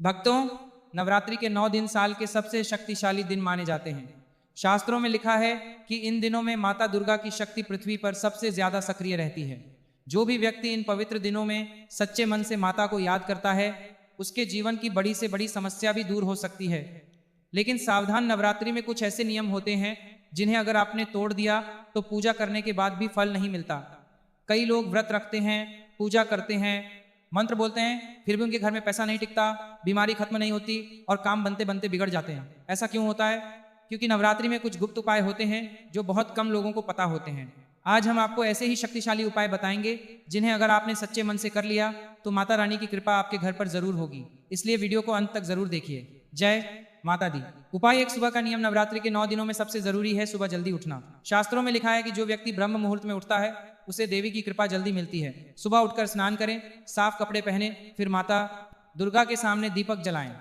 भक्तों, नवरात्रि के 9 दिन साल के सबसे शक्तिशाली दिन माने जाते हैं। शास्त्रों में लिखा है कि इन दिनों में माता दुर्गा की शक्ति पृथ्वी पर सबसे ज्यादा सक्रिय रहती है। जो भी व्यक्ति इन पवित्र दिनों में सच्चे मन से माता को याद करता है, उसके जीवन की बड़ी से बड़ी समस्या भी दूर हो सकती है। लेकिन सावधान, नवरात्रि में कुछ ऐसे नियम होते हैं जिन्हें अगर आपने तोड़ दिया तो पूजा करने के बाद भी फल नहीं मिलता। कई लोग व्रत रखते हैं, पूजा करते हैं, मंत्र बोलते हैं, फिर भी उनके घर में पैसा नहीं टिकता, बीमारी खत्म नहीं होती और काम बनते बनते बिगड़ जाते हैं। ऐसा क्यों होता है? क्योंकि नवरात्रि में कुछ गुप्त उपाय होते हैं जो बहुत कम लोगों को पता होते हैं। आज हम आपको ऐसे ही शक्तिशाली उपाय बताएंगे जिन्हें अगर आपने सच्चे मन से कर लिया तो माता रानी की कृपा आपके घर पर जरूर होगी। इसलिए वीडियो को अंत तक जरूर देखिए। जय माता दी। उपाय 1। सुबह का नियम। नवरात्रि के 9 दिनों में सबसे जरूरी है सुबह जल्दी उठना। शास्त्रों में लिखा है कि जो व्यक्ति ब्रह्म मुहूर्त में उठता है उसे देवी की कृपा जल्दी मिलती है। सुबह उठकर स्नान करें, साफ कपड़े पहने, फिर माता दुर्गा के सामने दीपक जलाएं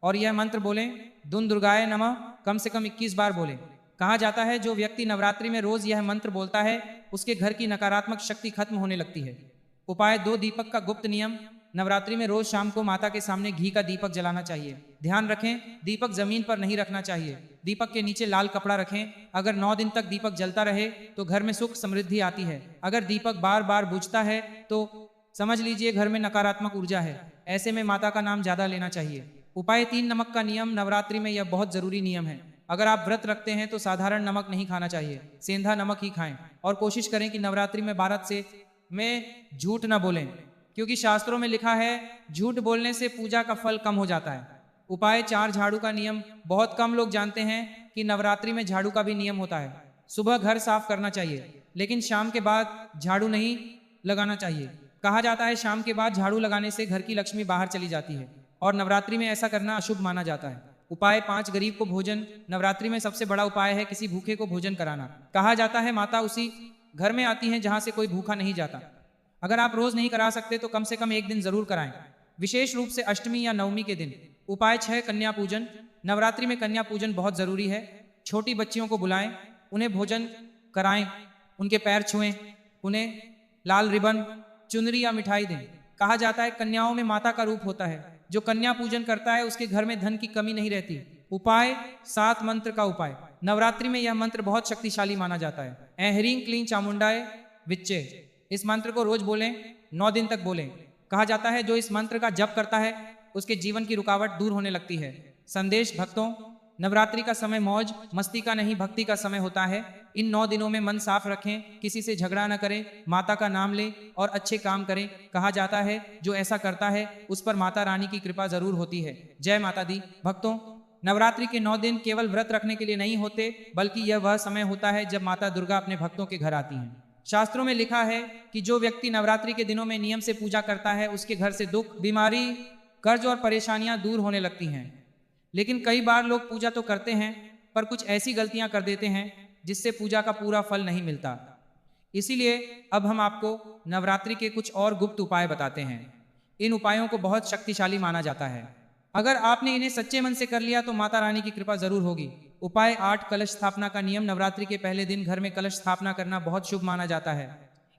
और यह मंत्र बोलें, दुन दुर्गाय नमः, कम से कम 21 बार बोलें। कहा जाता है जो व्यक्ति नवरात्रि में रोज यह मंत्र बोलता है उसके घर की नकारात्मक शक्ति खत्म होने लगती है। उपाय 2। दीपक का गुप्त नियम। नवरात्रि में रोज शाम को माता के सामने घी का दीपक जलाना चाहिए। ध्यान रखें, दीपक जमीन पर नहीं रखना चाहिए। दीपक के नीचे लाल कपड़ा रखें। अगर 9 दिन तक दीपक जलता रहे तो घर में सुख समृद्धि आती है। अगर दीपक बार बार बुझता है तो समझ लीजिए घर में नकारात्मक ऊर्जा है। ऐसे में माता का नाम ज्यादा लेना चाहिए। उपाय 3। नमक का नियम। नवरात्रि में यह बहुत जरूरी नियम है। अगर आप व्रत रखते हैं तो साधारण नमक नहीं खाना चाहिए, सेंधा नमक ही खाएं और कोशिश करें कि नवरात्रि में भारत से झूठ ना बोलें, क्योंकि शास्त्रों में लिखा है झूठ बोलने से पूजा का फल कम हो जाता है। उपाय 4। झाड़ू का नियम। बहुत कम लोग जानते हैं कि नवरात्रि में झाड़ू का भी नियम होता है। सुबह घर साफ करना चाहिए, लेकिन शाम के बाद झाड़ू नहीं लगाना चाहिए। कहा जाता है शाम के बाद झाड़ू लगाने से घर की लक्ष्मी बाहर चली जाती है और नवरात्रि में ऐसा करना अशुभ माना जाता है। उपाय 5। गरीब को भोजन। नवरात्रि में सबसे बड़ा उपाय है किसी भूखे को भोजन कराना। कहा जाता है माता उसी घर में आती हैं जहां से कोई भूखा नहीं जाता। अगर आप रोज नहीं करा सकते तो कम से कम एक दिन जरूर कराएं, विशेष रूप से अष्टमी या नवमी के दिन। उपाय 6। कन्या पूजन। नवरात्रि में कन्या पूजन बहुत जरूरी है। छोटी बच्चियों को बुलाएं, उन्हें भोजन कराएं, उनके पैर छुएं, उन्हें लाल रिबन, चुनरी या मिठाई दें। कहा जाता है कन्याओं में माता का रूप होता है। जो कन्या पूजन करता है उसके घर में धन की कमी नहीं रहती। उपाय 7। मंत्र का उपाय। नवरात्रि में यह मंत्र बहुत शक्तिशाली माना जाता है। ऐ क्लीं चामुंडाय विच्चे। इस मंत्र को रोज बोलें, 9 दिन तक बोलें। कहा जाता है जो इस मंत्र का जप करता है उसके जीवन की रुकावट दूर होने लगती है। संदेश। भक्तों, नवरात्रि का समय मौज मस्ती का नहीं, भक्ति का समय होता है। इन 9 दिनों में मन साफ रखें, किसी से झगड़ा न करें, माता का नाम लें और अच्छे काम करें। कहा जाता है जो ऐसा करता है उस पर माता रानी की कृपा जरूर होती है। जय माता दी। भक्तों, नवरात्रि के 9 दिन केवल व्रत रखने के लिए नहीं होते, बल्कि यह वह समय होता है जब माता दुर्गा अपने भक्तों के घर आती हैं। शास्त्रों में लिखा है कि जो व्यक्ति नवरात्रि के दिनों में नियम से पूजा करता है उसके घर से दुख, बीमारी, कर्ज और परेशानियां दूर होने लगती हैं। लेकिन कई बार लोग पूजा तो करते हैं पर कुछ ऐसी गलतियां कर देते हैं जिससे पूजा का पूरा फल नहीं मिलता। इसीलिए अब हम आपको नवरात्रि के कुछ और गुप्त उपाय बताते हैं। इन उपायों को बहुत शक्तिशाली माना जाता है। अगर आपने इन्हें सच्चे मन से कर लिया तो माता रानी की कृपा जरूर होगी। उपाय 8। कलश स्थापना का नियम। नवरात्रि के पहले दिन घर में कलश स्थापना करना बहुत शुभ माना जाता है।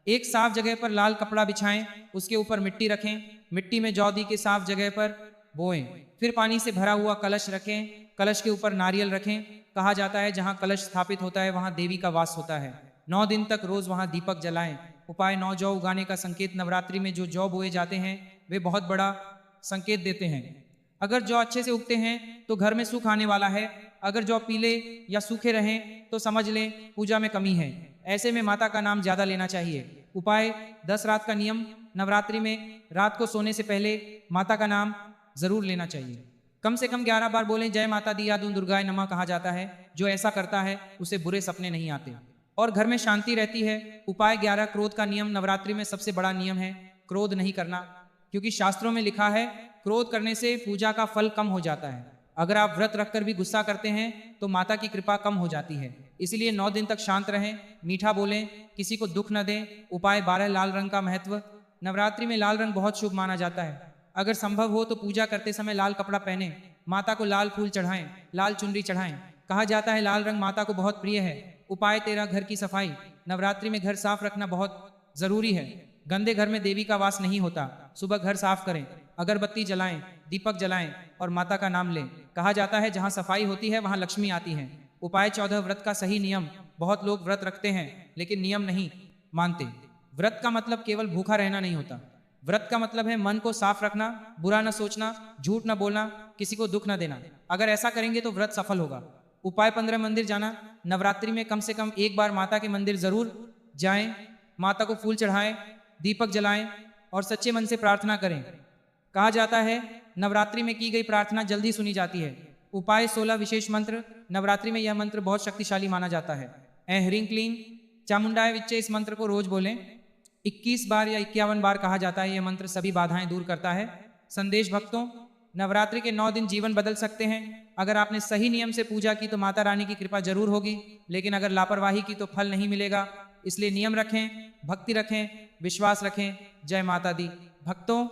एक साफ जगह पर लाल कपड़ा बिछाएं, उसके ऊपर मिट्टी रखें, मिट्टी में जौ दी के साफ जगह पर बोएं, फिर पानी से भरा हुआ कलश रखें, कलश के ऊपर नारियल रखें। कहा जाता है जहां कलश स्थापित होता है वहां देवी का वास होता है। 9 दिन तक रोज वहां दीपक जलाएं। उपाय 9। जौ उगाने का संकेत। नवरात्रि में जो जौ बोए जाते हैं वे बहुत बड़ा संकेत देते हैं। अगर जौ अच्छे से उगते हैं तो घर में सुख आने वाला है। अगर जौ पीले या सूखे रहें तो समझ लें पूजा में कमी है। ऐसे में माता का नाम ज्यादा लेना चाहिए। उपाय 10। रात का नियम। नवरात्रि में रात को सोने से पहले माता का नाम जरूर लेना चाहिए। कम से कम 11 बार बोलें, जय माता दी या दुन दुर्गाय नमः। कहा जाता है जो ऐसा करता है उसे बुरे सपने नहीं आते और घर में शांति रहती है। उपाय 11। क्रोध का नियम। नवरात्रि में सबसे बड़ा नियम है क्रोध नहीं करना, क्योंकि शास्त्रों में लिखा है क्रोध करने से पूजा का फल कम हो जाता है। अगर आप व्रत रखकर भी गुस्सा करते हैं तो माता की कृपा कम हो जाती है। इसलिए 9 दिन तक शांत रहें, मीठा बोलें, किसी को दुख न दें। उपाय 12। लाल रंग का महत्व। नवरात्रि में लाल रंग बहुत शुभ माना जाता है। अगर संभव हो तो पूजा करते समय लाल कपड़ा पहने, माता को लाल फूल चढ़ाएं, लाल चुनरी चढ़ाएं। कहा जाता है लाल रंग माता को बहुत प्रिय है। उपाय 13। घर की सफाई। नवरात्रि में घर साफ रखना बहुत जरूरी है। गंदे घर में देवी का वास नहीं होता। सुबह घर साफ करें। अगरबत्ती जलाएं, दीपक जलाएं और माता का नाम लें। कहा जाता है जहां सफाई होती है वहां लक्ष्मी आती है। उपाय 14 व्रत का सही नियम। बहुत लोग व्रत रखते हैं लेकिन नियम नहीं मानते। व्रत का मतलब केवल भूखा रहना नहीं होता। व्रत का मतलब है मन को साफ रखना, बुरा न सोचना, झूठ न बोलना, किसी को दुख न देना। अगर ऐसा करेंगे तो व्रत सफल होगा। उपाय 15 मंदिर जाना। नवरात्रि में कम से कम एक बार माता के मंदिर जरूर जाएं, माता को फूल चढ़ाएं, दीपक जलाएं और सच्चे मन से प्रार्थना करें। कहा जाता है नवरात्रि में की गई प्रार्थना जल्दी सुनी जाती है। उपाय 16 विशेष मंत्र। नवरात्रि में यह मंत्र बहुत शक्तिशाली माना जाता है। ऐं ह्रीं क्लीं चामुंडाय विच्चे इस मंत्र को रोज बोलें। 21 बार या 51 बार कहा जाता है। यह मंत्र सभी बाधाएं दूर करता है। संदेश भक्तों, नवरात्रि के 9 दिन जीवन बदल सकते हैं। अगर आपने सही नियम से पूजा की तो माता रानी की कृपा जरूर होगी, लेकिन अगर लापरवाही की तो फल नहीं मिलेगा। इसलिए नियम रखें, भक्ति रखें, विश्वास रखें। जय माता दी। भक्तों,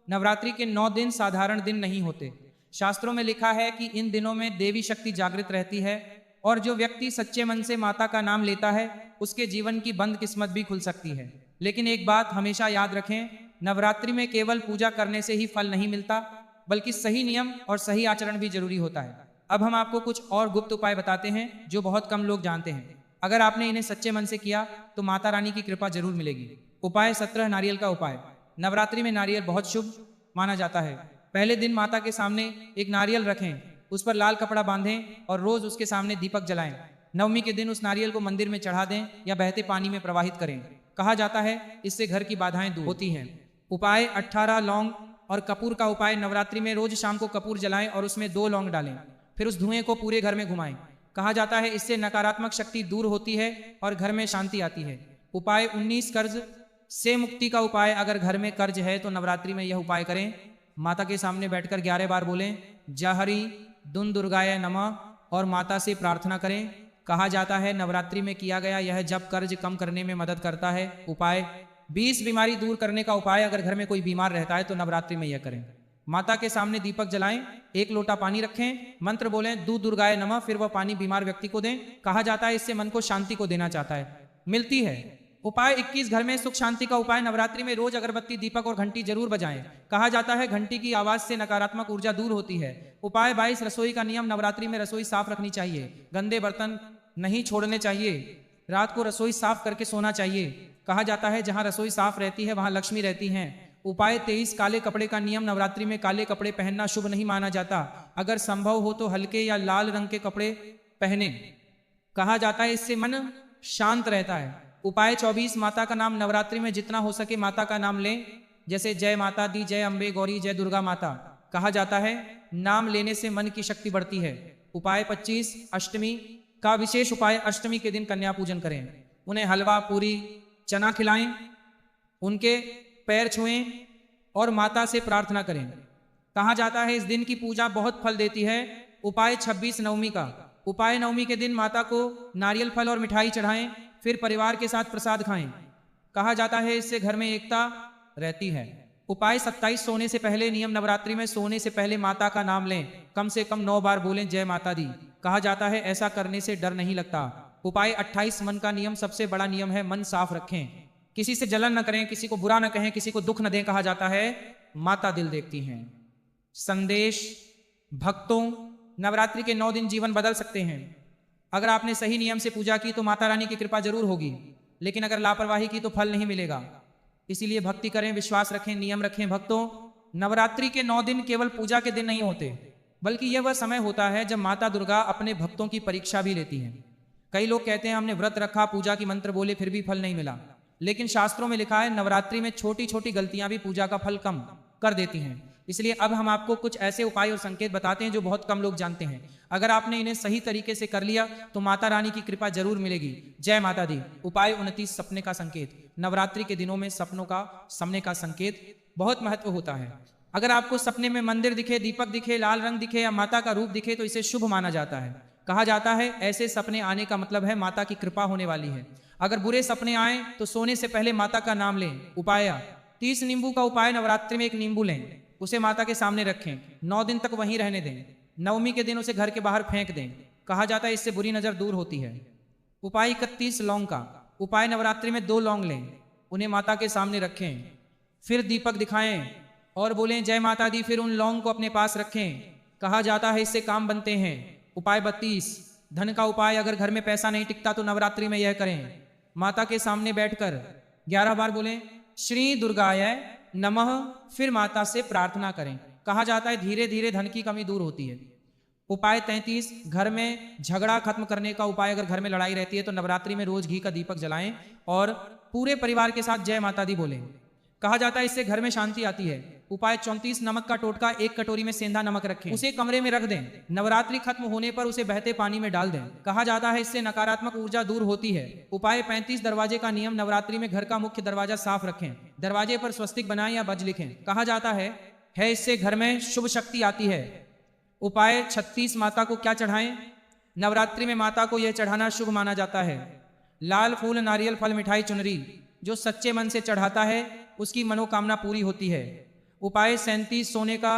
नवरात्रि के 9 दिन साधारण दिन नहीं होते। शास्त्रों में लिखा है कि इन दिनों में देवी शक्ति जागृत रहती है और जो व्यक्ति सच्चे मन से माता का नाम लेता है उसके जीवन की बंद किस्मत भी खुल सकती है। लेकिन एक बात हमेशा याद रखें, नवरात्रि में केवल पूजा करने से ही फल नहीं मिलता, बल्कि सही नियम और सही आचरण भी जरूरी होता है। अब हम आपको कुछ और गुप्त उपाय बताते हैं जो बहुत कम लोग जानते हैं। अगर आपने इन्हें सच्चे मन से किया तो माता रानी की कृपा जरूर मिलेगी। उपाय 17 नारियल का उपाय। नवरात्रि में नारियल बहुत शुभ माना जाता है। पहले दिन माता के सामने एक नारियल रखें, उस पर लाल कपड़ा बांधें और रोज उसके सामने दीपक जलाएं। नवमी के दिन उस नारियल को मंदिर में चढ़ा दें या बहते पानी में प्रवाहित करें। कहा जाता है इससे घर की बाधाएं दूर होती हैं। उपाय 18 लौंग और कपूर का उपाय। नवरात्रि में रोज शाम को कपूर जलाएं और उसमें 2 लौंग डालें, फिर उस धुएं को पूरे घर में घुमाएं। कहा जाता है इससे नकारात्मक शक्ति दूर होती है और घर में शांति आती है। उपाय 19 कर्ज से मुक्ति का उपाय। अगर घर में कर्ज है तो नवरात्रि में यह उपाय करें। माता के सामने बैठकर 11 बार बोलें जहरी दुन दुर्गाय नमः और माता से प्रार्थना करें। कहा जाता है नवरात्रि में किया गया यह जप कर्ज कम करने में मदद करता है। उपाय 20 बीमारी दूर करने का उपाय। अगर घर में कोई बीमार रहता है तो नवरात्रि में यह करें। माता के सामने दीपक जलाएं, 1 लोटा पानी रखें, मंत्र बोलें दू दुर्गाय नमः, फिर वह पानी बीमार व्यक्ति को दें। कहा जाता है इससे मन को शांति को देना चाहता है, मिलती है। उपाय 21 घर में सुख शांति का उपाय। नवरात्रि में रोज अगरबत्ती, दीपक और घंटी जरूर बजाएं। कहा जाता है घंटी की आवाज से नकारात्मक ऊर्जा दूर होती है। उपाय 22 रसोई का नियम। नवरात्रि में रसोई साफ रखनी चाहिए, गंदे बर्तन नहीं छोड़ने चाहिए। रात को रसोई साफ करके सोना चाहिए। कहा जाता है जहां रसोई साफ रहती है वहां लक्ष्मी रहती हैं। उपाय 23 काले कपड़े का नियम। नवरात्रि में काले कपड़े पहनना शुभ नहीं माना जाता। अगर संभव हो तो हल्के या लाल रंग के कपड़े पहने। कहा जाता है इससे मन शांत रहता है। उपाय 24 माता का नाम। नवरात्रि में जितना हो सके माता का नाम लें, जैसे जय माता दी, जय अम्बे गौरी, जय दुर्गा माता। कहा जाता है नाम लेने से मन की शक्ति बढ़ती है। उपाय 25 अष्टमी का विशेष उपाय। अष्टमी के दिन कन्या पूजन करें, उन्हें हलवा पूरी चना खिलाएं, उनके पैर छुएं और माता से प्रार्थना करें। कहा जाता है इस दिन की पूजा बहुत फल देती है। उपाय 26 नवमी का। उपाय नवमी के दिन माता को नारियल फल और मिठाई चढ़ाएं, फिर परिवार के साथ प्रसाद खाएं। कहा जाता है इससे घर में एकता रहती है। उपाय 27 सोने से पहले नियम। नवरात्रि में सोने से पहले माता का नाम लें, कम से कम 9 बार बोलें जय माता दी। कहा जाता है ऐसा करने से डर नहीं लगता। उपाय 28 मन का नियम। सबसे बड़ा नियम है मन साफ रखें, किसी से जलन न करें, किसी को बुरा न कहें, किसी को दुख न दें। कहा जाता है माता दिल देखती हैं। संदेश भक्तों, नवरात्रि के 9 दिन जीवन बदल सकते हैं। अगर आपने सही नियम से पूजा की तो माता रानी की कृपा जरूर होगी, लेकिन अगर लापरवाही की तो फल नहीं मिलेगा। इसीलिए भक्ति करें, विश्वास रखें, नियम रखें। भक्तों, नवरात्रि के 9 दिन केवल पूजा के दिन नहीं होते, बल्कि यह वह समय होता है जब माता दुर्गा अपने भक्तों की परीक्षा भी लेती हैं। कई लोग कहते हैं हमने व्रत रखा, पूजा की मंत्र बोले, फिर भी फल नहीं मिला। लेकिन शास्त्रों में लिखा है नवरात्रि में छोटी छोटी गलतियां भी पूजा का फल कम कर देती हैं। इसलिए अब हम आपको कुछ ऐसे उपाय और संकेत बताते हैं जो बहुत कम लोग जानते हैं। अगर आपने इन्हें सही तरीके से कर लिया तो माता रानी की कृपा जरूर मिलेगी। जय माता दी। उपाय 29 सपने का संकेत। नवरात्रि के दिनों में सपनों का सपने का संकेत बहुत महत्व होता है। अगर आपको सपने में मंदिर दिखे, दीपक दिखे, लाल रंग दिखे या माता का रूप दिखे तो इसे शुभ माना जाता है। कहा जाता है ऐसे सपने आने का मतलब है माता की कृपा होने वाली है। अगर बुरे सपने आए तो सोने से पहले माता का नाम लें। उपाय 30 नींबू का उपाय। नवरात्रि में 1 नींबू लें, उसे माता के सामने रखें, 9 दिन तक वहीं रहने दें। नवमी के दिन उसे घर के बाहर फेंक दें। कहा जाता है इससे बुरी नजर दूर होती है। उपाय 31 लौंग का उपाय। नवरात्रि में 2 लौंग लें, उन्हें माता के सामने रखें, फिर दीपक दिखाएं और बोलें जय माता दी, फिर उन लौंग को अपने पास रखें। कहा जाता है इससे काम बनते हैं। उपाय 32, धन का उपाय। अगर घर में पैसा नहीं टिकता तो नवरात्रि में यह करें। माता के सामने बैठकर 11 बार बोलें श्री दुर्गाय नमः, फिर माता से प्रार्थना करें। कहा जाता है धीरे धीरे धन की कमी दूर होती है। उपाय 33, घर में झगड़ा खत्म करने का उपाय। अगर घर में लड़ाई रहती है तो नवरात्रि में रोज घी का दीपक जलाएं और पूरे परिवार के साथ जय माता दी बोलें। कहा जाता है इससे घर में शांति आती है। उपाय 34, नमक का टोटका 1 कटोरी में सेंधा नमक रखें, उसे कमरे में रख दें। नवरात्रि खत्म होने पर उसे बहते पानी में डाल दें। कहा जाता है इससे नकारात्मक ऊर्जा दूर होती है। उपाय 35, दरवाजे का नियम। नवरात्रि में घर का मुख्य दरवाजा साफ रखें, दरवाजे पर स्वस्तिक बनाएं या बज लिखें। कहा जाता है इससे घर में शुभ शक्ति आती है। उपाय 36, माता को क्या चढ़ाएं। नवरात्रि में माता को यह चढ़ाना शुभ माना जाता है। लाल फूल, नारियल, फल, मिठाई, चुनरी। जो सच्चे मन से चढ़ाता है उसकी मनोकामना पूरी होती है। उपाय 37, सोने का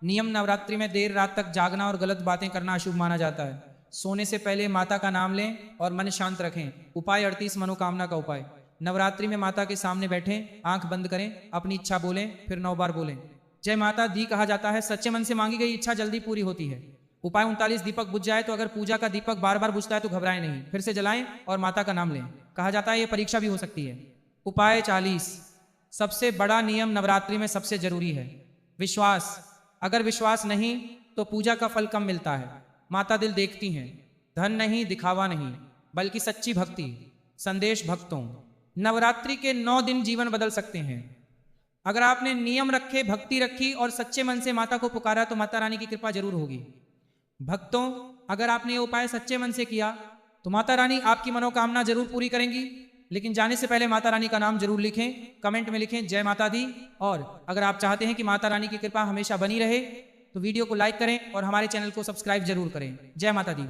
नियम। नवरात्रि में देर रात तक जागना और गलत बातें करना अशुभ माना जाता है। सोने से पहले माता का नाम लें और मन शांत रखें। उपाय 38, मनोकामना का उपाय। नवरात्रि में माता के सामने बैठें, आंख बंद करें, अपनी इच्छा बोलें, फिर 9 बार बोलें जय माता दी। कहा जाता है सच्चे मन से मांगी गई इच्छा जल्दी पूरी होती है। उपाय 39, दीपक बुझ जाए तो। अगर पूजा का दीपक बार बार बुझता है तो घबराएं नहीं, फिर से जलाएं और माता का नाम लें। कहा जाता है यह परीक्षा भी हो सकती है। उपाय 40, सबसे बड़ा नियम नवरात्रि में सबसे जरूरी है विश्वास। अगर विश्वास नहीं तो पूजा का फल कम मिलता है। माता दिल देखती हैं, धन नहीं, दिखावा नहीं, बल्कि सच्ची भक्ति। संदेश भक्तों, नवरात्रि के 9 दिन जीवन बदल सकते हैं। अगर आपने नियम रखे, भक्ति रखी और सच्चे मन से माता को पुकारा तो माता रानी की कृपा जरूर होगी। भक्तों, अगर आपने ये उपाय सच्चे मन से किया तो माता रानी आपकी मनोकामना जरूर पूरी करेंगी। लेकिन जाने से पहले माता रानी का नाम जरूर लिखें, कमेंट में लिखें जय माता दी। और अगर आप चाहते हैं कि माता रानी की कृपा हमेशा बनी रहे तो वीडियो को लाइक करें और हमारे चैनल को सब्सक्राइब जरूर करें। जय माता दी।